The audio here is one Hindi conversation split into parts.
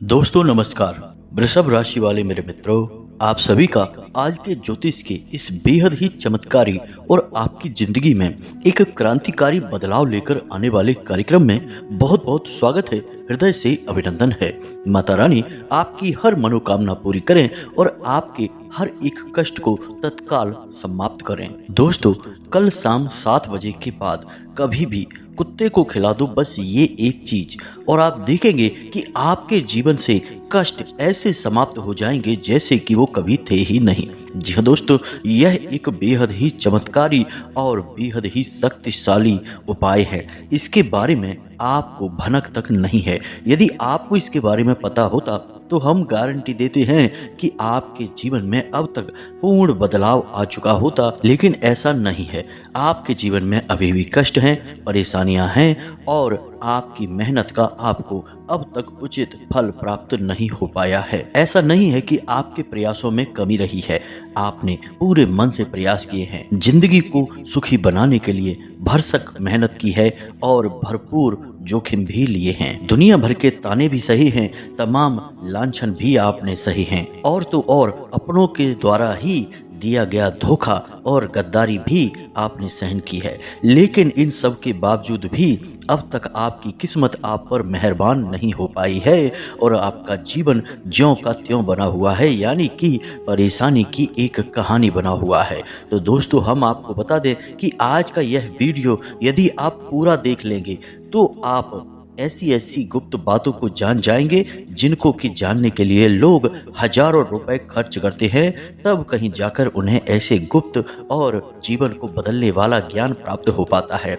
दोस्तों नमस्कार। वृषभ राशि वाले मेरे मित्रों, आप सभी का आज के ज्योतिष के इस बेहद ही चमत्कारी और आपकी जिंदगी में एक क्रांतिकारी बदलाव लेकर आने वाले कार्यक्रम में बहुत बहुत स्वागत है। हृदय से अभिनंदन है। माता रानी आपकी हर मनोकामना पूरी करें और आपके हर एक कष्ट को तत्काल समाप्त करें। दोस्तों, कल शाम 7 बजे के बाद कभी भी कुत्ते को खिला दो बस ये एक चीज, और आप देखेंगे कि आपके जीवन से कष्ट ऐसे समाप्त हो जाएंगे जैसे कि वो कभी थे ही नहीं। जी हाँ दोस्तों, यह एक बेहद ही चमत्कारी और बेहद ही शक्तिशाली उपाय है। इसके बारे में आपको भनक तक नहीं है। यदि आपको इसके बारे में पता होता तो हम गारंटी देते हैं कि आपके जीवन में अब तक पूर्ण बदलाव आ चुका होता, लेकिन ऐसा नहीं है। आपके जीवन में अभी भी कष्ट हैं, परेशानियां हैं और आपकी मेहनत का आपको अब तक उचित फल प्राप्त नहीं हो पाया है। ऐसा नहीं है कि आपके प्रयासों में कमी रही है। आपने पूरे मन से प्रयास किए हैं, जिंदगी को सुखी बनाने के लिए भरसक मेहनत की है और भरपूर जोखिम भी लिए हैं। दुनिया भर के ताने भी सही हैं, तमाम लांछन भी आपने सही हैं, और तो और अपनों के द्वारा ही दिया गया धोखा और गद्दारी भी आपने सहन की है। लेकिन इन सब के बावजूद भी अब तक आपकी किस्मत आप पर मेहरबान नहीं हो पाई है और आपका जीवन ज्यों का त्यों बना हुआ है, यानी कि परेशानी की एक कहानी बना हुआ है। तो दोस्तों, हम आपको बता दें कि आज का यह वीडियो यदि आप पूरा देख लेंगे तो आप ऐसी ऐसी गुप्त बातों को जान जाएंगे जिनको कि जानने के लिए लोग हजारों रुपए खर्च करते हैं, तब कहीं जाकर उन्हें ऐसे गुप्त और जीवन को बदलने वाला ज्ञान प्राप्त हो पाता है।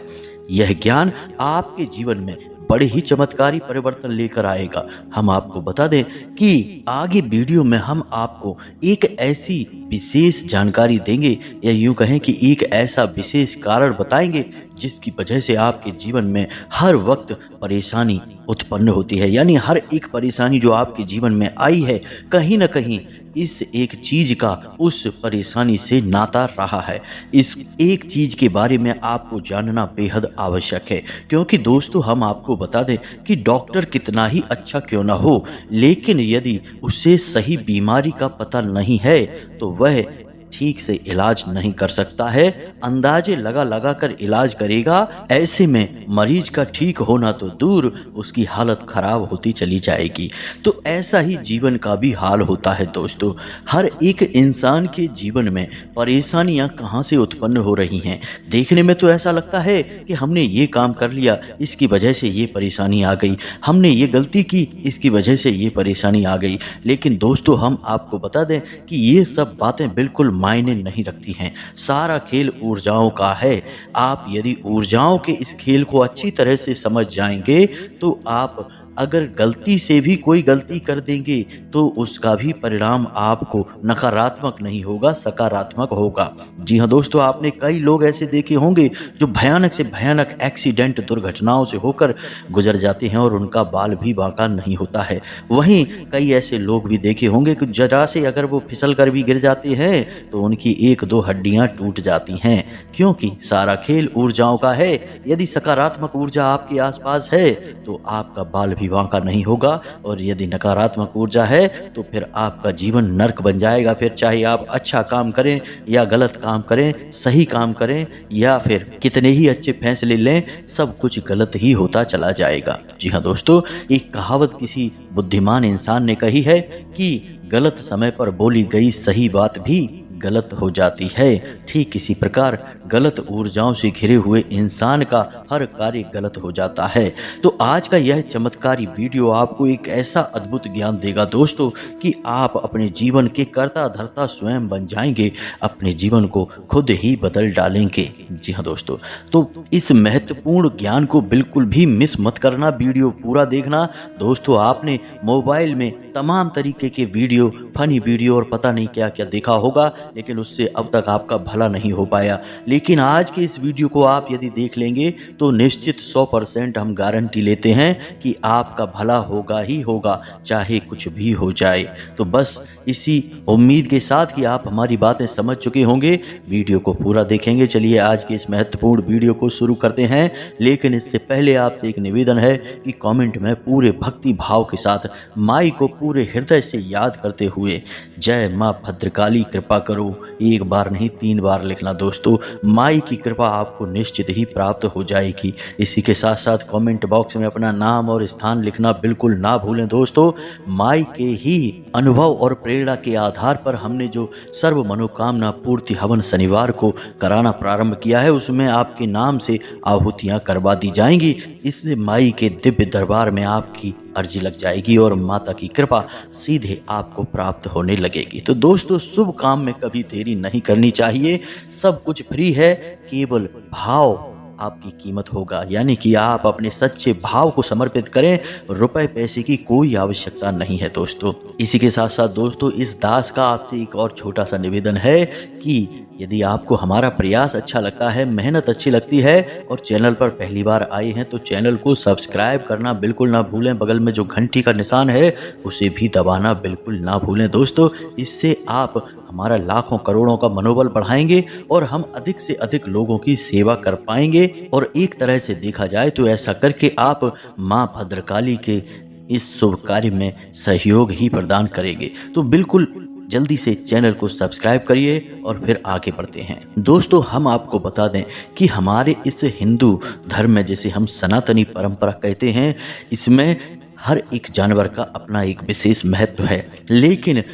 यह ज्ञान आपके जीवन में बड़े ही चमत्कारी परिवर्तन लेकर आएगा। हम आपको बता दें कि आगे वीडियो में हम आपको एक ऐसी विशेष जानकारी देंगे, या यूं कहें कि एक ऐसा विशेष कारण बताएंगे जिसकी वजह से आपके जीवन में हर वक्त परेशानी उत्पन्न होती है। यानी हर एक परेशानी जो आपके जीवन में आई है, कहीं ना कहीं इस एक चीज का उस परेशानी से नाता रहा है। इस एक चीज के बारे में आपको जानना बेहद आवश्यक है, क्योंकि दोस्तों हम आपको बता दें कि डॉक्टर कितना ही अच्छा क्यों ना हो, लेकिन यदि उसे सही बीमारी का पता नहीं है तो वह ठीक से इलाज नहीं कर सकता है। अंदाजे लगा लगा कर इलाज करेगा, ऐसे में मरीज का ठीक होना तो दूर, उसकी हालत खराब होती चली जाएगी। तो ऐसा ही जीवन का भी हाल होता है दोस्तों। हर एक इंसान के जीवन में परेशानियां कहां से उत्पन्न हो रही हैं। देखने में तो ऐसा लगता है कि हमने ये काम कर लिया, इसकी वजह से ये परेशानी आ गई, हमने ये गलती की, इसकी वजह से ये परेशानी आ गई। लेकिन दोस्तों, हम आपको बता दें कि ये सब बातें बिल्कुल मायने नहीं रखती हैं। सारा खेल ऊर्जाओं का है। आप यदि ऊर्जाओं के इस खेल को अच्छी तरह से समझ जाएंगे तो आप अगर गलती से भी कोई गलती कर देंगे तो उसका भी परिणाम आपको नकारात्मक नहीं होगा, सकारात्मक होगा। जी हाँ दोस्तों, आपने कई लोग ऐसे देखे होंगे जो भयानक से भयानक एक्सीडेंट, दुर्घटनाओं से होकर गुजर जाते हैं और उनका बाल भी बांका नहीं होता है। वहीं कई ऐसे लोग भी देखे होंगे कि जरा से अगर वो फिसल कर भी गिर जाते हैं तो उनकी 1-2 हड्डियां टूट जाती हैं, क्योंकि सारा खेल ऊर्जाओं का है। यदि सकारात्मक ऊर्जा आपके आसपास है तो आपका बाल भी बांका नहीं होगा, और यदि नकारात्मक ऊर्जा है तो फिर आपका जीवन नर्क बन जाएगा। फिर चाहे आप अच्छा काम करें या गलत काम करें, सही काम करें या फिर कितने ही अच्छे फैसले लें, सब कुछ गलत ही होता चला जाएगा। जी हाँ दोस्तों, एक कहावत किसी बुद्धिमान इंसान ने कही है कि गलत समय पर बोली गई सही बात भी गलत हो जाती है। ठीक इसी प्रकार गलत ऊर्जाओं से घिरे हुए इंसान का हर कार्य गलत हो जाता है। तो आज का यह चमत्कारी वीडियो आपको एक ऐसा अद्भुत ज्ञान देगा दोस्तों कि आप अपने जीवन के कर्ता धर्ता स्वयं बन जाएंगे, अपने जीवन को खुद ही बदल डालेंगे। जी हाँ दोस्तों, तो इस महत्वपूर्ण ज्ञान को बिल्कुल भी मिस मत करना, वीडियो पूरा देखना। दोस्तों, आपने मोबाइल में तमाम तरीके के वीडियो, फनी वीडियो और पता नहीं क्या क्या देखा होगा, लेकिन उससे अब तक आपका भला नहीं हो पाया। लेकिन लेकिन आज के इस वीडियो को आप यदि देख लेंगे तो निश्चित 100% हम गारंटी लेते हैं कि आपका भला होगा ही होगा, चाहे कुछ भी हो जाए। तो बस इसी उम्मीद के साथ कि आप हमारी बातें समझ चुके होंगे, वीडियो को पूरा देखेंगे। चलिए आज के इस महत्वपूर्ण वीडियो को शुरू करते हैं, लेकिन इससे पहले आपसे एक निवेदन है कि कमेंट में पूरे भक्ति भाव के साथ माई को पूरे हृदय से याद करते हुए जय माँ भद्रकाली कृपा करो एक बार नहीं 3 बार लिखना दोस्तों। माई की कृपा आपको निश्चित ही प्राप्त हो जाएगी। इसी के साथ साथ कमेंट बॉक्स में अपना नाम और स्थान लिखना बिल्कुल ना भूलें दोस्तों। माई के ही अनुभव और प्रेरणा के आधार पर हमने जो सर्व मनोकामना पूर्ति हवन शनिवार को कराना प्रारंभ किया है, उसमें आपके नाम से आहुतियां करवा दी जाएंगी। इससे माई के दिव्य दरबार में आपकी अर्जी लग जाएगी और माता की कृपा सीधे आपको प्राप्त होने लगेगी। तो दोस्तों, शुभ काम में कभी देरी नहीं करनी चाहिए। सब कुछ फ्री है, केवल भाव आपकी कीमत होगा, यानी कि आप अपने सच्चे भाव को समर्पित करें। रुपए पैसे की कोई आवश्यकता नहीं है दोस्तों। इसी के साथ साथ दोस्तों, इस दास का आपसे एक और छोटा सा निवेदन है कि यदि आपको हमारा प्रयास अच्छा लगता है, मेहनत अच्छी लगती है और चैनल पर पहली बार आए हैं तो चैनल को सब्सक्राइब करना बिल्कुल ना भूलें। बगल में जो घंटी का निशान है उसे भी दबाना बिल्कुल ना भूलें दोस्तों। इससे आप हमारा लाखों करोड़ों का मनोबल बढ़ाएंगे और हम अधिक से अधिक लोगों की सेवा कर पाएंगे। और एक तरह से देखा जाए तो ऐसा करके आप माँ भद्रकाली के इस शुभ कार्य में सहयोग ही प्रदान करेंगे। तो बिल्कुल जल्दी से चैनल को सब्सक्राइब करिए और फिर आगे बढ़ते हैं दोस्तों। हम आपको बता दें कि हमारे इस हिंदू धर्म में, जिसे हम सनातनी परंपरा कहते हैं, इसमें हर एक जानवर का अपना एक विशेष महत्व है। लेकिन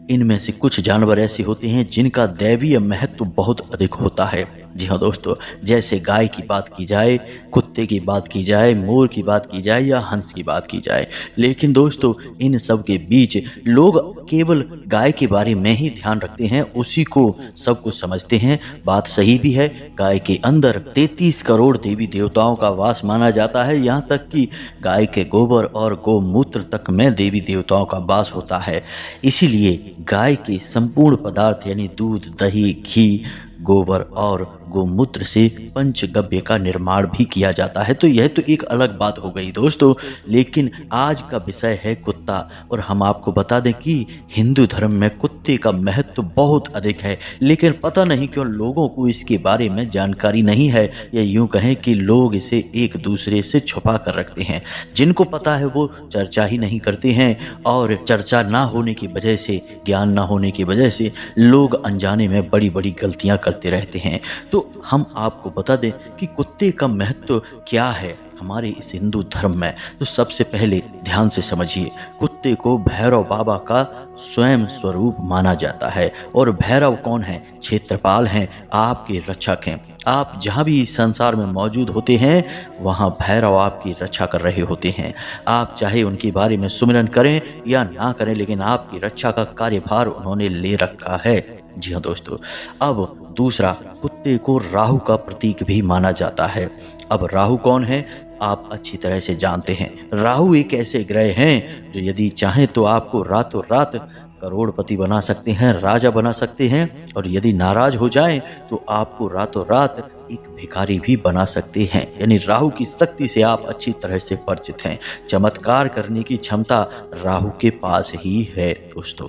इनमें से कुछ जानवर ऐसे होते हैं जिनका दैवीय महत्व बहुत अधिक होता है। जी हाँ दोस्तों, जैसे गाय की बात की जाए, कुत्ते की बात की जाए, मोर की बात की जाए या हंस की बात की जाए। लेकिन दोस्तों, इन सब के बीच लोग केवल गाय के बारे में ही ध्यान रखते हैं, उसी को सब कुछ समझते हैं। बात सही भी है, गाय के अंदर 33 करोड़ देवी देवताओं का वास माना जाता है। यहाँ तक कि गाय के गोबर और गोमूत्र तक में देवी देवताओं का वास होता है। इसीलिए गाय के संपूर्ण पदार्थ यानी दूध, दही, घी, गोबर और गोमूत्र से पंचगव्य का निर्माण भी किया जाता है। तो यह तो एक अलग बात हो गई दोस्तों। लेकिन आज का विषय है कुत्ता, और हम आपको बता दें कि हिंदू धर्म में कुत्ते का महत्व बहुत अधिक है। लेकिन पता नहीं क्यों लोगों को इसके बारे में जानकारी नहीं है, या यूं कहें कि लोग इसे एक दूसरे से छुपा कर रखते हैं। जिनको पता है वो चर्चा ही नहीं करते हैं, और चर्चा ना होने की वजह से, ज्ञान ना होने की वजह से लोग अनजाने में बड़ी बड़ी गलतियां करते रहते हैं। तो हम आपको बता दें कि कुत्ते का महत्व क्या है हमारे इस हिंदू धर्म में। तो सबसे पहले ध्यान से समझिए, कुत्ते को भैरव बाबा का स्वयं स्वरूप माना जाता है। और भैरव कौन है? क्षेत्रपाल हैं, आपके रक्षक हैं। आप जहाँ भी इस संसार में मौजूद होते हैं, वहाँ भैरव आपकी रक्षा कर रहे होते हैं। आप चाहे उनके बारे में सुमिरन करें या ना करें, लेकिन आपकी रक्षा का कार्यभार उन्होंने ले रखा है। जी हाँ दोस्तों, अब दूसरा, कुत्ते को राहु का प्रतीक भी माना जाता है। अब राहु कौन है? आप अच्छी तरह से जानते हैं। राहु एक ऐसे ग्रह हैं जो यदि चाहें तो आपको रातों रात करोड़पति बना सकते हैं, राजा बना सकते हैं, और यदि नाराज हो जाएं तो आपको रातों रात एक भिखारी भी बना सकते हैं। यानी राहु की शक्ति से आप अच्छी तरह से परिचित हैं। चमत्कार करने की क्षमता राहु के पास ही है दोस्तों।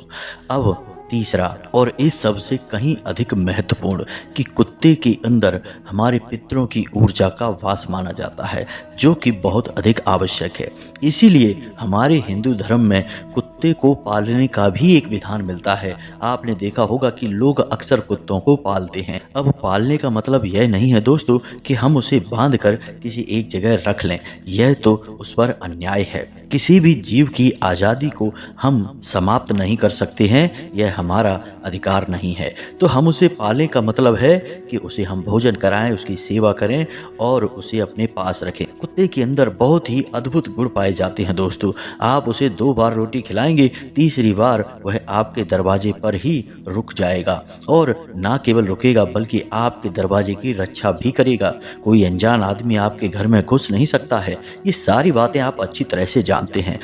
अब तीसरा, और इस सबसे कहीं अधिक महत्वपूर्ण, कि कुत्ते के अंदर हमारे पितरों की ऊर्जा का वास माना जाता है, जो कि बहुत अधिक आवश्यक है। इसीलिए हमारे हिंदू धर्म में कुत्ते को पालने का भी एक विधान मिलता है। आपने देखा होगा कि लोग अक्सर कुत्तों को पालते हैं। अब पालने का मतलब यह नहीं है दोस्तों कि हम उसे बांधकर किसी एक जगह रख लें, यह तो उस पर अन्याय है। किसी भी जीव की आज़ादी को हम समाप्त नहीं कर सकते हैं, यह हमारा अधिकार नहीं है। तो हम उसे पालने का मतलब है कि उसे हम भोजन कराएं, उसकी सेवा करें और उसे अपने पास रखें। कुत्ते के अंदर बहुत ही अद्भुत गुण पाए जाते हैं दोस्तों। आप उसे 2 बार रोटी खिलाएंगे, तीसरी बार वह आपके दरवाजे पर ही रुक जाएगा, और ना केवल रुकेगा बल्कि आपके दरवाजे की रक्षा भी करेगा। कोई अनजान आदमी आपके घर में घुस नहीं सकता है। ये सारी बातें आप अच्छी तरह से जानते हैं।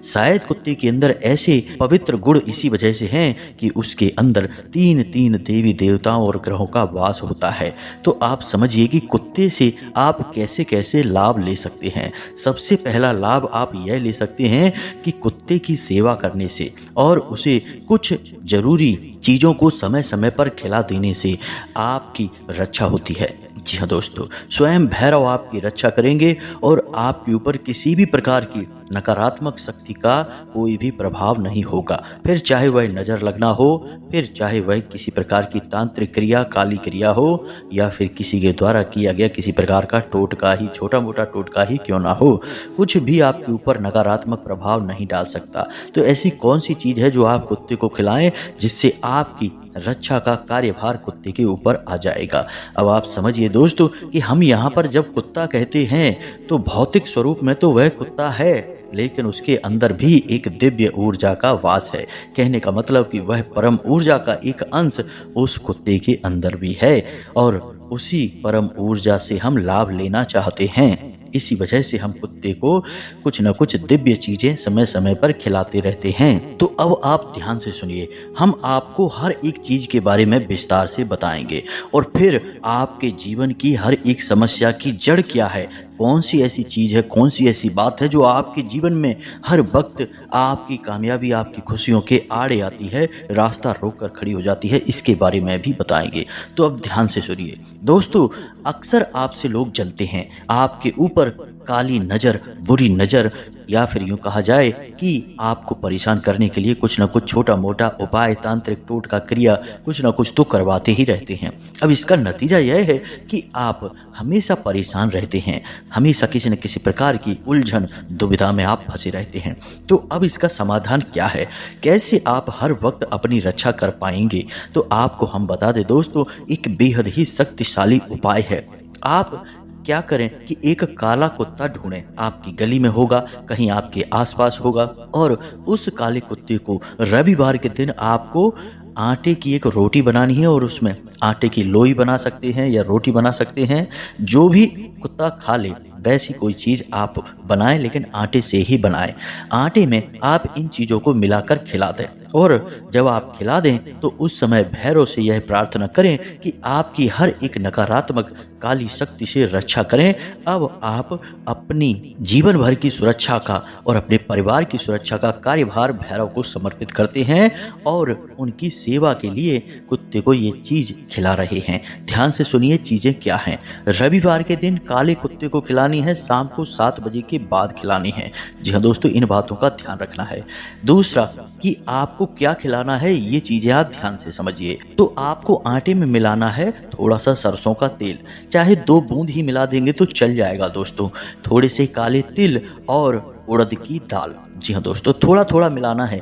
शायद कुत्ते के अंदर ऐसे पवित्र गुण इसी वजह से हैं कि उसके अंदर तीन तीन देवी देवताओं और ग्रहों का वास होता है। तो आप समझिए कि कुत्ते से आप कैसे कैसे लाभ ले सकते हैं। सबसे पहला लाभ आप यह ले सकते हैं कि कुत्ते की सेवा करने से और उसे कुछ जरूरी चीज़ों को समय समय पर खिला देने से आपकी रक्षा होती है। जी हाँ दोस्तों, स्वयं भैरव आपकी रक्षा करेंगे और आपके ऊपर किसी भी प्रकार की नकारात्मक शक्ति का कोई भी प्रभाव नहीं होगा। फिर चाहे वह नज़र लगना हो, फिर चाहे वह किसी प्रकार की तांत्रिक क्रिया, काली क्रिया हो, या फिर किसी के द्वारा किया गया किसी प्रकार का टोटका ही, छोटा मोटा टोटका ही क्यों ना हो, कुछ भी आपके ऊपर नकारात्मक प्रभाव नहीं डाल सकता। तो ऐसी कौन सी चीज़ है जो आप कुत्ते को खिलाएं जिससे आपकी रक्षा का कार्यभार कुत्ते के ऊपर आ जाएगा। अब आप समझिए दोस्तों कि हम यहाँ पर जब कुत्ता कहते हैं तो भौतिक स्वरूप में तो वह कुत्ता है, लेकिन उसके अंदर भी एक दिव्य ऊर्जा का वास है। कहने का मतलब कि वह परम ऊर्जा का एक अंश उस कुत्ते के अंदर भी है और उसी परम ऊर्जा से हम लाभ लेना चाहते हैं। इसी वजह से हम कुत्ते को कुछ न कुछ दिव्य चीजें समय समय पर खिलाते रहते हैं। तो अब आप ध्यान से सुनिए, हम आपको हर एक चीज के बारे में विस्तार से बताएंगे और फिर आपके जीवन की हर एक समस्या की जड़ क्या है, कौन सी ऐसी चीज है, कौन सी ऐसी बात है जो आपके जीवन में हर वक्त आपकी कामयाबी, आपकी खुशियों के आड़े आती है, रास्ता रोक कर खड़ी हो जाती है, इसके बारे में भी बताएंगे। तो अब ध्यान से सुनिए दोस्तों, अक्सर आपसे लोग जलते हैं, आपके ऊपर काली नज़र, बुरी नज़र, या फिर यूं कहा जाए कि आपको परेशान करने के लिए कुछ ना कुछ छोटा मोटा उपाय, तांत्रिक टोटका क्रिया कुछ ना कुछ तो करवाते ही रहते हैं। अब इसका नतीजा यह है कि आप हमेशा परेशान रहते हैं, हमेशा किसी न किसी प्रकार की उलझन दुविधा में आप फंसे रहते हैं। तो अब इसका समाधान क्या है, कैसे आप हर वक्त अपनी रक्षा कर पाएंगे? तो आपको हम बता दें दोस्तों, एक बेहद ही शक्तिशाली उपाय है। आप क्या करें कि एक काला कुत्ता ढूंढें, आपकी गली में होगा, कहीं आपके आसपास होगा, और उस काले कुत्ते को रविवार के दिन आपको आटे की एक रोटी बनानी है और उसमें आटे की लोई बना सकते हैं या रोटी बना सकते हैं, जो भी कुत्ता खा ले वैसी कोई चीज़ आप बनाएं, लेकिन आटे से ही बनाएं। आटे में आप इन चीज़ों को मिलाकर खिला दें और जब आप खिला दें तो उस समय भैरव से यह प्रार्थना करें कि आपकी हर एक नकारात्मक काली शक्ति से रक्षा करें। अब आप अपनी जीवन भर की सुरक्षा का और अपने परिवार की सुरक्षा का कार्यभार भैरव को समर्पित करते हैं और उनकी सेवा के लिए कुत्ते को ये चीज़ खिला रहे हैं। ध्यान से सुनिए चीज़ें क्या हैं। रविवार के दिन काले कुत्ते को खिलानी है, शाम को 7 बजे के बाद खिलानी है। जी हाँ दोस्तों, इन बातों का ध्यान रखना है। दूसरा कि आपको क्या खिलाना है, ये चीज़ें आप ध्यान से समझिए। तो आपको आटे में मिलाना है थोड़ा सा सरसों का तेल, चाहे 2 बूंद ही मिला देंगे तो चल जाएगा दोस्तों। थोड़े से काले तिल और उड़द की दाल। जी हाँ दोस्तों, थोड़ा थोड़ा मिलाना है,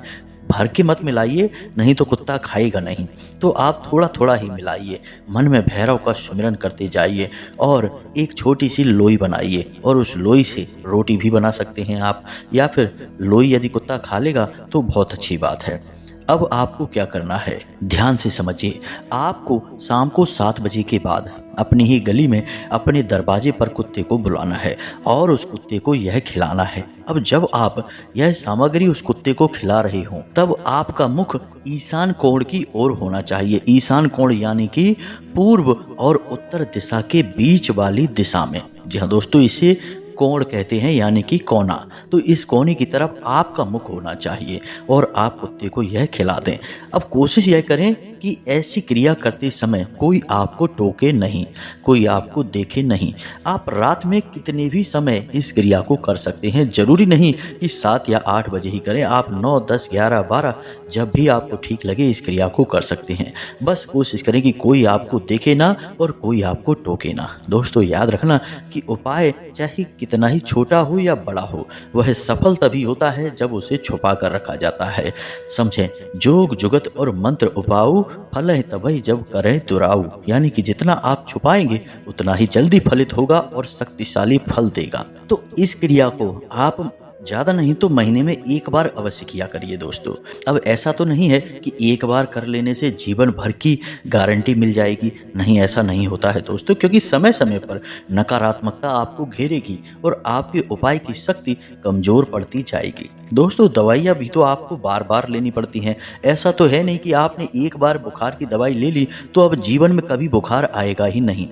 भर के मत मिलाइए, नहीं तो कुत्ता खाएगा नहीं। तो आप थोड़ा थोड़ा ही मिलाइए, मन में भैरव का सुमिरन करते जाइए और एक छोटी सी लोई बनाइए और उस लोई से रोटी भी बना सकते हैं आप, या फिर लोई यदि कुत्ता खा लेगा तो बहुत अच्छी बात है। अब आपको क्या करना है, ध्यान से समझिए। आपको शाम को 7 बजे के बाद अपनी ही गली में अपने दरवाजे पर कुत्ते को बुलाना है और उस कुत्ते को यह खिलाना है। अब जब आप यह सामग्री उस कुत्ते को खिला रहे हो तब आपका मुख ईशान कोण की ओर होना चाहिए। ईशान कोण यानी कि पूर्व और उत्तर दिशा के बीच वाली दिशा में। जी हाँ दोस्तों, इसे कोण कहते हैं, यानी कि कोना। तो इस कोने की तरफ आपका मुख होना चाहिए और आप कुत्ते को यह खिला दें। अब कोशिश यह करें कि ऐसी क्रिया करते समय कोई आपको टोके नहीं, कोई आपको देखे नहीं। आप रात में कितने भी समय इस क्रिया को कर सकते हैं, जरूरी नहीं कि 7 या 8 बजे ही करें। आप 9, 10, 11, 12 जब भी आपको ठीक लगे इस क्रिया को कर सकते हैं। बस कोशिश करें कि कोई आपको देखे ना और कोई आपको टोके ना। दोस्तों याद रखना कि उपाय चाहे कितना ही छोटा हो या बड़ा हो, वह सफल तभी होता है जब उसे छुपा कर रखा जाता है। समझें, जोग जुगत और मंत्र उपाऊ फल है तभी जब करें दुराऊ, यानी कि जितना आप छुपाएंगे उतना ही जल्दी फलित होगा और शक्तिशाली फल देगा। तो इस क्रिया को आप ज़्यादा नहीं तो महीने में एक बार अवश्य किया करिए दोस्तों। अब ऐसा तो नहीं है कि एक बार कर लेने से जीवन भर की गारंटी मिल जाएगी, नहीं ऐसा नहीं होता है दोस्तों, क्योंकि समय समय पर नकारात्मकता आपको घेरेगी और आपके उपाय की शक्ति कमज़ोर पड़ती जाएगी। दोस्तों दवाइयाँ भी तो आपको बार बार लेनी पड़ती हैं, ऐसा तो है नहीं कि आपने एक बार बुखार की दवाई ले ली तो अब जीवन में कभी बुखार आएगा ही नहीं।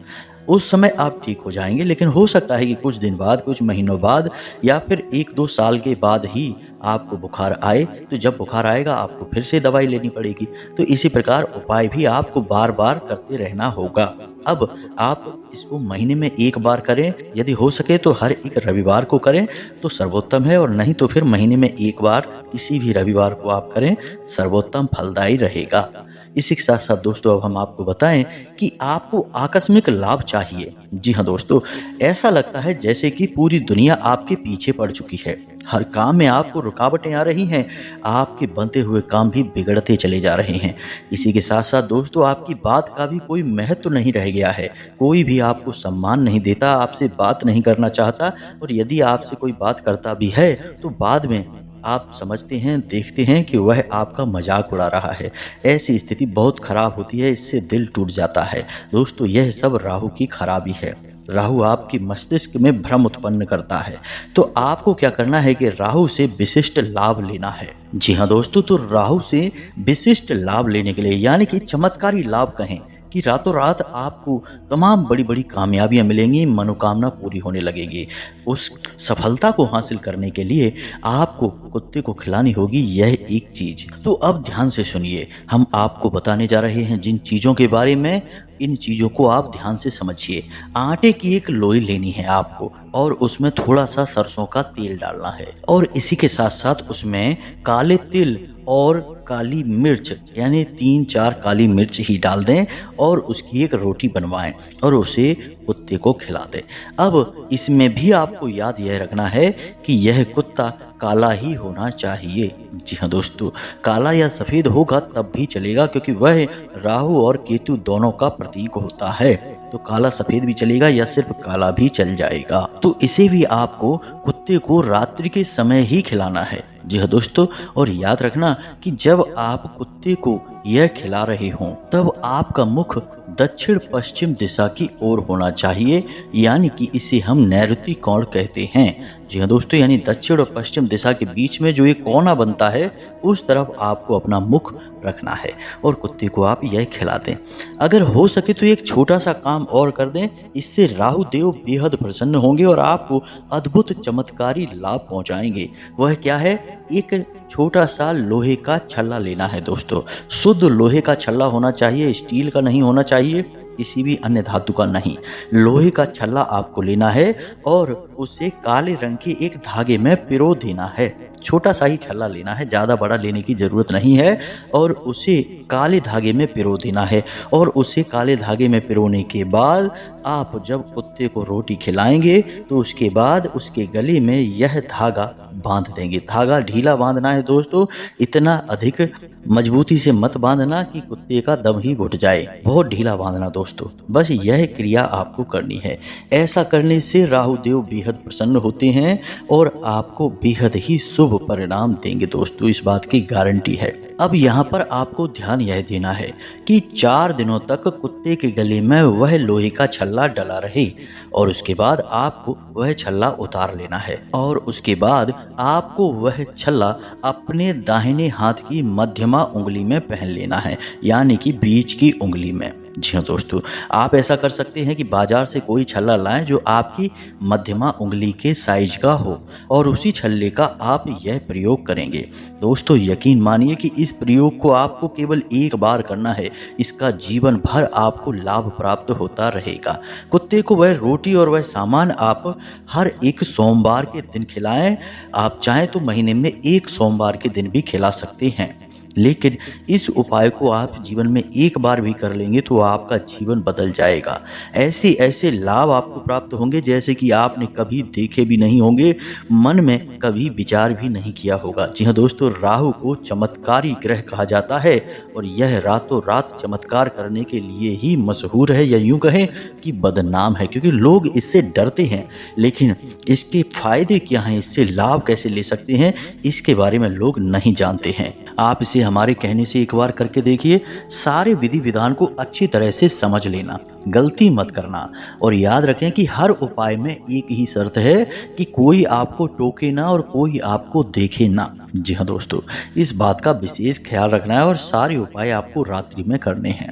उस समय आप ठीक हो जाएंगे, लेकिन हो सकता है कि कुछ दिन बाद, कुछ महीनों बाद या फिर 1-2 साल के बाद ही आपको बुखार आए। तो जब बुखार आएगा आपको फिर से दवाई लेनी पड़ेगी। तो इसी प्रकार उपाय भी आपको बार बार करते रहना होगा। अब आप इसको महीने में एक बार करें, यदि हो सके तो हर एक रविवार को करें तो सर्वोत्तम है, और नहीं तो फिर महीने में एक बार किसी भी रविवार को आप करें, सर्वोत्तम फलदायी रहेगा। इसी के साथ साथ दोस्तों अब हम आपको बताएं कि आपको आकस्मिक लाभ चाहिए। जी हाँ दोस्तों, ऐसा लगता है जैसे कि पूरी दुनिया आपके पीछे पड़ चुकी है, हर काम में आपको रुकावटें आ रही हैं, आपके बनते हुए काम भी बिगड़ते चले जा रहे हैं। इसी के साथ साथ दोस्तों आपकी बात का भी कोई महत्व नहीं रह गया है, कोई भी आपको सम्मान नहीं देता, आपसे बात नहीं करना चाहता, और यदि आपसे कोई बात करता भी है तो बाद में आप समझते हैं, देखते हैं कि वह आपका मजाक उड़ा रहा है। ऐसी स्थिति बहुत खराब होती है, इससे दिल टूट जाता है। दोस्तों यह सब राहु की खराबी है। राहु आपके मस्तिष्क में भ्रम उत्पन्न करता है। तो आपको क्या करना है कि राहु से विशिष्ट लाभ लेना है। जी हाँ दोस्तों, तो राहु से विशिष्ट लाभ लेने के लिए, यानी कि चमत्कारी लाभ कहें, कि रातों रात आपको तमाम बड़ी बड़ी कामयाबियां मिलेंगी, मनोकामना पूरी होने लगेगी। उस सफलता को हासिल करने के लिए आपको कुत्ते को खिलानी होगी यह एक चीज। तो अब ध्यान से सुनिए, हम आपको बताने जा रहे हैं जिन चीजों के बारे में, इन चीजों को आप ध्यान से समझिए। आटे की एक लोई लेनी है आपको, और उसमें थोड़ा सा सरसों का तेल डालना है, और इसी के साथ साथ उसमें काले तिल और काली मिर्च, यानी 3-4 काली मिर्च ही डाल दें, और उसकी एक रोटी बनवाएं और उसे कुत्ते को खिला दें। अब इसमें भी आपको याद यह रखना है कि यह कुत्ता काला ही होना चाहिए। जी हाँ दोस्तों, काला या सफ़ेद होगा तब भी चलेगा, क्योंकि वह राहु और केतु दोनों का प्रतीक होता है। तो काला सफ़ेद भी चलेगा या सिर्फ काला भी चल जाएगा। तो इसे भी आपको कुत्ते को रात्रि के समय ही खिलाना है। जी हाँ दोस्तों, और याद रखना कि जब आप कुत्ते को यह खिला रहे हों तब आपका मुख दक्षिण पश्चिम दिशा की ओर होना चाहिए, यानी कि इसे हम नैऋति कोण कहते हैं। जी हाँ दोस्तों, यानी दक्षिण और पश्चिम दिशा के बीच में जो एक कोना बनता है उस तरफ आपको अपना मुख रखना है, और कुत्ते को आप यह खिला दें। अगर हो सके तो एक छोटा सा काम और कर दें, इससे राहु देव बेहद प्रसन्न होंगे और आपको अद्भुत चमत्कारी लाभ पहुंचाएंगे। वह क्या है? एक छोटा सा लोहे का छल्ला लेना है दोस्तों। शुद्ध लोहे का छल्ला होना चाहिए, स्टील का नहीं होना चाहिए, किसी भी अन्य धातु का नहीं। लोहे का छल्ला आपको लेना है और उसे काले रंग के एक धागे में पिरो देना है। छोटा सा ही छल्ला लेना है, ज़्यादा बड़ा लेने की ज़रूरत नहीं है, और उसे काले धागे में पिरो देना है। और उसे काले धागे में पिरोने के बाद आप जब कुत्ते को रोटी खिलाएंगे तो उसके बाद उसके गले में यह धागा बांध देंगे। धागा ढीला बांधना है दोस्तों, इतना अधिक मजबूती से मत बांधना कि कुत्ते का दम ही घुट जाए, बहुत ढीला बांधना दोस्तों। बस यह क्रिया आपको करनी है। ऐसा करने से राहु देव बेहद प्रसन्न होते हैं और आपको बेहद ही शुभ परिणाम देंगे दोस्तों, इस बात की गारंटी है। अब यहाँ पर आपको ध्यान यह देना है कि 4 दिनों तक कुत्ते के गले में वह लोहे का छल्ला डला रहे, और उसके बाद आपको वह छल्ला उतार लेना है, और उसके बाद आपको वह छल्ला अपने दाहिने हाथ की मध्यमा उंगली में पहन लेना है, यानी कि बीच की उंगली में। जी हाँ दोस्तों, आप ऐसा कर सकते हैं कि बाजार से कोई छल्ला लाएं जो आपकी मध्यमा उंगली के साइज का हो, और उसी छल्ले का आप यह प्रयोग करेंगे। दोस्तों यकीन मानिए कि इस प्रयोग को आपको केवल एक बार करना है, इसका जीवन भर आपको लाभ प्राप्त होता रहेगा। कुत्ते को वह रोटी और वह सामान आप हर एक सोमवार के दिन खिलाएं। आप चाहें तो महीने में एक सोमवार के दिन भी खिला सकते हैं। लेकिन इस उपाय को आप जीवन में एक बार भी कर लेंगे तो आपका जीवन बदल जाएगा। ऐसे ऐसे लाभ आपको प्राप्त होंगे जैसे कि आपने कभी देखे भी नहीं होंगे, मन में कभी विचार भी नहीं किया होगा। जी हाँ दोस्तों, राहु को चमत्कारी ग्रह कहा जाता है और यह रातों रात चमत्कार करने के लिए ही मशहूर है, या यूं कहें कि बदनाम है, क्योंकि लोग इससे डरते हैं। लेकिन इसके फायदे क्या हैं, इससे लाभ कैसे ले सकते हैं, इसके बारे में लोग नहीं जानते हैं। आप इसे हमारे कहने से एक बार करके देखिए, सारे विधि विधान को अच्छी तरह से समझ लेना, गलती मत करना, और याद रखें कि हर उपाय में एक ही शर्त है कि कोई आपको टोके ना और कोई आपको देखे ना। जी हाँ दोस्तों, इस बात का विशेष ख्याल रखना है और सारे उपाय आपको रात्रि में करने हैं।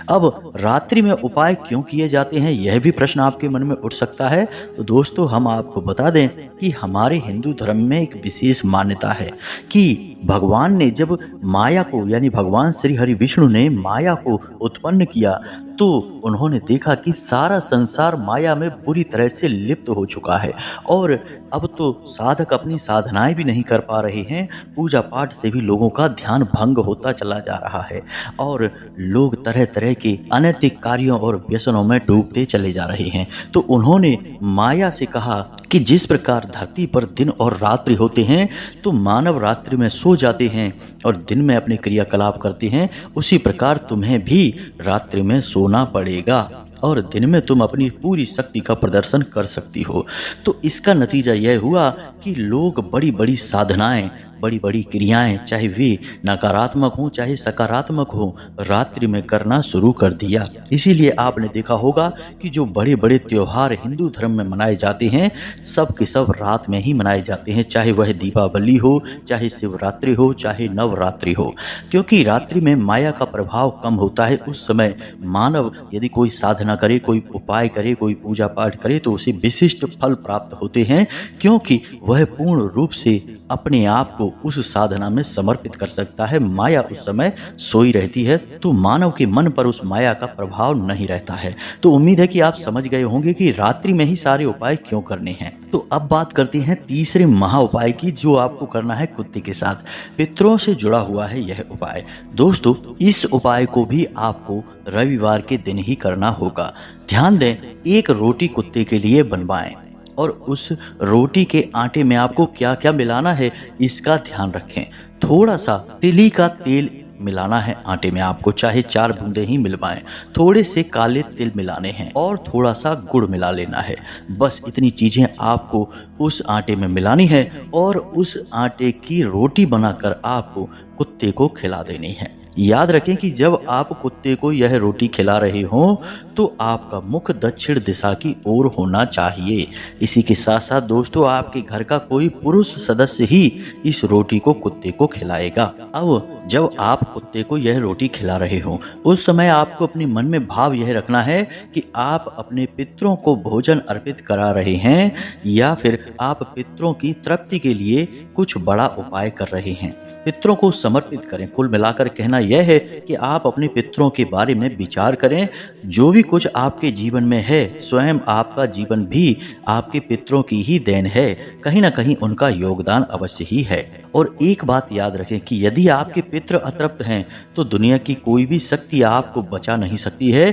अब रात्रि में उपाय क्यों किए जाते हैं, यह भी प्रश्न आपके मन में उठ सकता है। तो दोस्तों, हम आपको बता दें कि हमारे हिंदू धर्म में एक विशेष मान्यता है कि भगवान ने जब माया को, यानी भगवान श्री हरि विष्णु ने माया को उत्पन्न किया, तो उन्होंने देखा कि सारा संसार माया में बुरी तरह से लिप्त हो चुका है और अब तो साधक अपनी साधनाएं भी नहीं कर पा रहे हैं, पूजा पाठ से भी लोगों का ध्यान भंग होता चला जा रहा है और लोग तरह तरह के अनैतिक कार्यों और व्यसनों में डूबते चले जा रहे हैं। तो उन्होंने माया से कहा कि जिस प्रकार धरती पर दिन और रात्रि होते हैं, तो मानव रात्रि में सो जाते हैं और दिन में अपने क्रियाकलाप करते हैं, उसी प्रकार तुम्हें भी रात्रि में सोना पड़ेगा और दिन में तुम अपनी पूरी शक्ति का प्रदर्शन कर सकती हो। तो इसका नतीजा यह हुआ कि लोग बड़ी बड़ी साधनाएं, बड़ी बड़ी क्रियाएं, चाहे वे नकारात्मक हों चाहे सकारात्मक हों, रात्रि में करना शुरू कर दिया। इसीलिए आपने देखा होगा कि जो बड़े बड़े त्योहार हिंदू धर्म में मनाए जाते हैं, सब के सब रात में ही मनाए जाते हैं, चाहे वह दीपावली हो, चाहे शिवरात्रि हो, चाहे नवरात्रि हो, क्योंकि रात्रि में माया का प्रभाव कम होता है। उस समय मानव यदि कोई साधना करे, कोई उपाय करे, कोई पूजा पाठ करे, तो उसे विशिष्ट फल प्राप्त होते हैं, क्योंकि वह पूर्ण रूप से अपने आप को उस साधना में समर्पित कर सकता है। माया उस समय सोई रहती है, तो मानव के मन पर उस माया का प्रभाव नहीं रहता है। तो उम्मीद है कि आप समझ गए होंगे कि रात्रि में ही सारे उपाय क्यों करने हैं। तो अब बात करते हैं तीसरे महा उपाय की, जो आपको करना है कुत्ते के साथ। पितरों से जुड़ा हुआ है यह उपाय। दोस्तों, इस उपाय को भी आपको रविवार के दिन ही करना होगा। ध्यान दें, एक रोटी कुत्ते के लिए बनवाएं और उस रोटी के आटे में आपको क्या क्या मिलाना है इसका ध्यान रखें। थोड़ा सा तिली का तेल मिलाना है आटे में, आपको चाहे 4 बूंदे ही मिलवाएं। थोड़े से काले तिल मिलाने हैं और थोड़ा सा गुड़ मिला लेना है। बस इतनी चीजें आपको उस आटे में मिलानी है और उस आटे की रोटी बनाकर आपको कुत्ते को खिला देनी है। याद रखें कि जब आप कुत्ते को यह रोटी खिला रहे हों तो आपका मुख दक्षिण दिशा की ओर होना चाहिए। इसी के साथ साथ दोस्तों, आपके घर का कोई पुरुष सदस्य ही इस रोटी को कुत्ते को खिलाएगा। अब जब आप कुत्ते को यह रोटी खिला रहे हो, उस समय आपको अपने मन में भाव यह रखना है कि आप अपने पितरों को भोजन अर्पित करा रहे हैं या फिर आप पितरों की तृप्ति के लिए कुछ बड़ा उपाय कर रहे हैं। पितरों को समर्पित करें। कुल मिलाकर कहना यह है कि आप अपने पितरों के बारे में विचार करें। जो भी कुछ आपके जीवन में है, स्वयं आपका जीवन भी आपके पितरों की ही देन है। कहीं ना कहीं उनका योगदान अवश्य ही है। और एक बात याद रखें कि यदि आपके पितृ अतृप्त हैं तो दुनिया की कोई भी शक्ति आपको बचा नहीं सकती है,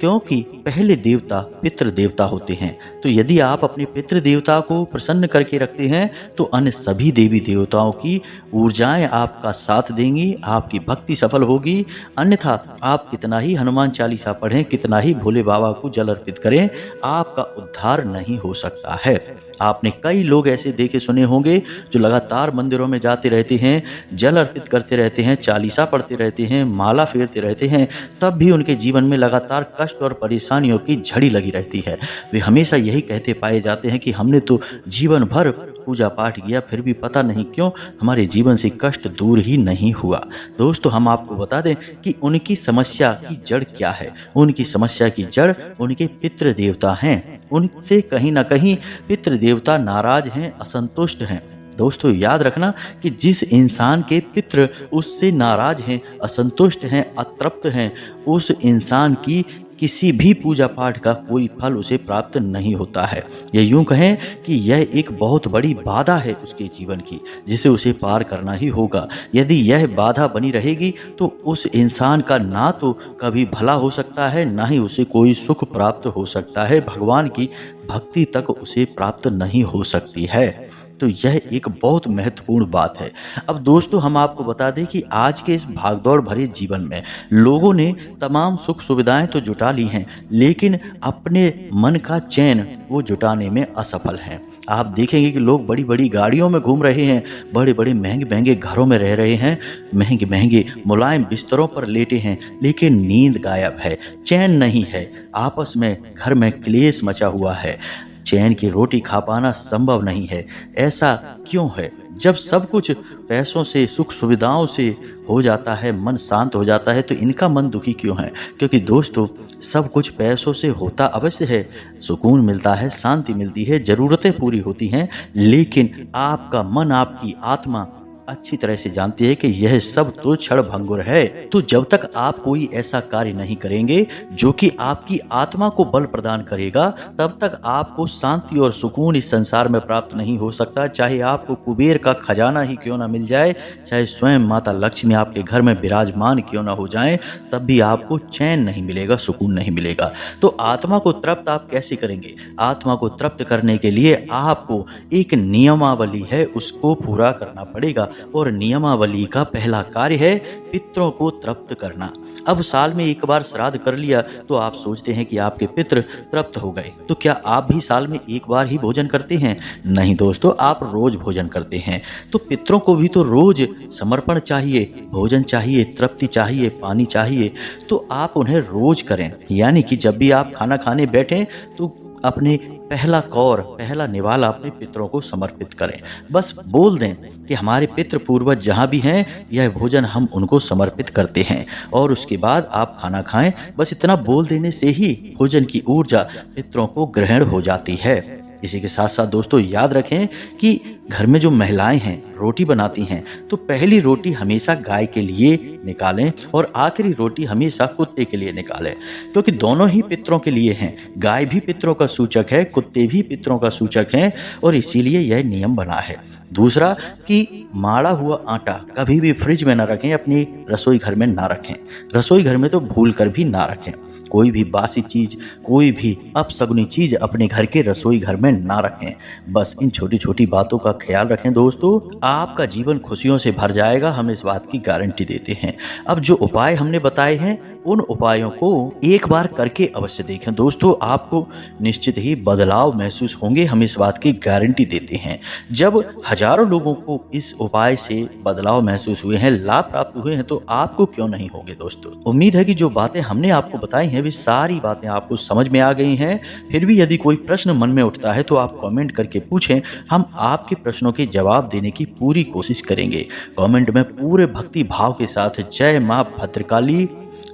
क्योंकि पहले देवता पितृ देवता होते हैं। तो यदि आप अपने पितृ देवता को प्रसन्न करके रखते हैं तो अन्य सभी देवी देवताओं की ऊर्जाएं आपका साथ देंगी, आपकी भक्ति सफल होगी। अन्यथा आप कितना ही हनुमान चालीसा पढ़ें, कितना ही भोले बाबा को जल अर्पित करें, आपका उद्धार नहीं हो सकता है। आपने कई लोग ऐसे देखे सुने होंगे जो लगातार मंदिरों में जाते रहते हैं, जल अर्पित करते रहते हैं, चालीसा पढ़ते रहते हैं, माला फेरते रहते हैं, तब भी उनके जीवन में लगातार कष्ट और परेशानियों की झड़ी लगी रहती है। वे हमेशा यही कहते पाए जाते हैं कि हमने तो जीवन भर पूजा पाठ किया, फिर भी पता नहीं क्यों हमारे जीवन से कष्ट दूर ही नहीं हुआ। दोस्तों, हम आपको बता दें कि उनकी समस्या की जड़ क्या है। उनकी समस्या की जड़ उनके पितृ देवता हैं। उनसे कहीं ना कहीं पितृ देवता नाराज हैं, असंतुष्ट हैं। दोस्तों, याद रखना कि जिस इंसान के पितृ उससे नाराज हैं, असंतुष्ट हैं, अतृप्त हैं, उस इंसान की किसी भी पूजा पाठ का कोई फल उसे प्राप्त नहीं होता है। ये यूं कहें कि यह एक बहुत बड़ी बाधा है उसके जीवन की, जिसे उसे पार करना ही होगा। यदि यह बाधा बनी रहेगी तो उस इंसान का ना तो कभी भला हो सकता है, ना ही उसे कोई सुख प्राप्त हो सकता है, भगवान की भक्ति तक उसे प्राप्त नहीं हो सकती है। तो यह एक बहुत महत्वपूर्ण बात है। अब दोस्तों हम आपको बता दें कि आज के इस भागदौड़ भरे जीवन में लोगों ने तमाम सुख सुविधाएं तो जुटा ली हैं, लेकिन अपने मन का चैन वो जुटाने में असफल हैं। आप देखेंगे कि लोग बड़ी बड़ी गाड़ियों में घूम रहे हैं, बड़े बड़े महंगे महंगे घरों में रह रहे हैं, महंगे महंगे मुलायम बिस्तरों पर लेटे हैं, लेकिन नींद गायब है, चैन नहीं है, आपस में घर में क्लेश मचा हुआ है, चैन की रोटी खा पाना संभव नहीं है। ऐसा क्यों है? जब सब कुछ पैसों से, सुख सुविधाओं से हो जाता है, मन शांत हो जाता है, तो इनका मन दुखी क्यों है? क्योंकि दोस्तों सब कुछ पैसों से होता अवश्य है, सुकून मिलता है, शांति मिलती है, ज़रूरतें पूरी होती हैं, लेकिन आपका मन, आपकी आत्मा अच्छी तरह से जानती है कि यह सब तो क्षणभंगुर है। तो जब तक आप कोई ऐसा कार्य नहीं करेंगे जो कि आपकी आत्मा को बल प्रदान करेगा, तब तक आपको शांति और सुकून इस संसार में प्राप्त नहीं हो सकता। चाहे आपको कुबेर का खजाना ही क्यों ना मिल जाए, चाहे स्वयं माता लक्ष्मी आपके घर में विराजमान क्यों ना हो जाएं, तब भी आपको चैन नहीं मिलेगा, सुकून नहीं मिलेगा। तो आत्मा को तृप्त आप कैसे करेंगे? आत्मा को तृप्त करने के लिए आपको एक नियमावली है, उसको पूरा करना पड़ेगा। और नियमावली का पहला कार्य है पितरों को तृप्त करना। अब साल में एक बार श्राद्ध कर लिया तो आप सोचते हैं कि आपके पितृ तृप्त हो गए, तो क्या आप भी साल में एक बार ही भोजन करते हैं? नहीं दोस्तों, आप रोज भोजन करते हैं। तो पितरों को भी तो रोज समर्पण चाहिए, भोजन चाहिए, तृप्ति चाहिए, पानी चाहिए, तो आप उन्हें रोज करें। यानी कि जब भी आप खाना खाने बैठें तो अपने पहला कौर, पहला निवाला अपने पितरों को समर्पित करें। बस बोल दें कि हमारे पितृ पूर्वज जहाँ भी हैं, यह भोजन हम उनको समर्पित करते हैं, और उसके बाद आप खाना खाएं। बस इतना बोल देने से ही भोजन की ऊर्जा पितरों को ग्रहण हो जाती है। इसी के साथ साथ दोस्तों याद रखें कि घर में जो महिलाएं हैं रोटी बनाती हैं, तो पहली रोटी हमेशा गाय के लिए निकालें और आखिरी रोटी हमेशा कुत्ते के लिए निकालें, क्योंकि दोनों ही पितरों के लिए हैं। गाय भी पितरों का सूचक है, कुत्ते भी पितरों का सूचक हैं, और इसीलिए यह नियम बना है। दूसरा कि माड़ा हुआ आटा कभी भी फ्रिज में ना रखें, अपनी रसोई घर में ना रखें, रसोई घर में तो भूल कर भी ना रखें। कोई भी बासी चीज, कोई भी अपशगुनी चीज अपने घर के रसोई घर में ना रखें। बस इन छोटी छोटी बातों का ख्याल रखें दोस्तों, आपका जीवन खुशियों से भर जाएगा, हम इस बात की गारंटी देते हैं। अब जो उपाय हमने बताए हैं, उन उपायों को एक बार करके अवश्य देखें दोस्तों, आपको निश्चित ही बदलाव महसूस होंगे, हम इस बात की गारंटी देते हैं। जब हजारों लोगों को इस उपाय से बदलाव महसूस हुए हैं, लाभ प्राप्त हुए हैं, तो आपको क्यों नहीं होंगे दोस्तों। उम्मीद है कि जो बातें हमने आपको बताई हैं, वे सारी बातें आपको समझ में आ गई हैं। फिर भी यदि कोई प्रश्न मन में उठता है तो आप कमेंट करके पूछें, हम आपके प्रश्नों के जवाब देने की पूरी कोशिश करेंगे। कमेंट में पूरे भक्ति भाव के साथ जय मां भद्रकाली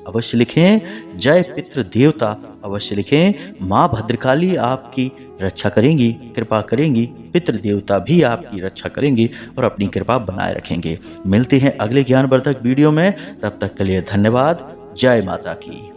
अवश्य लिखें, जय पितृ देवता अवश्य लिखें। मां भद्रकाली आपकी रक्षा करेंगी, कृपा करेंगी, पितृ देवता भी आपकी रक्षा करेंगे और अपनी कृपा बनाए रखेंगे। मिलते हैं अगले ज्ञानवर्धक वीडियो में, तब तक के लिए धन्यवाद। जय माता की।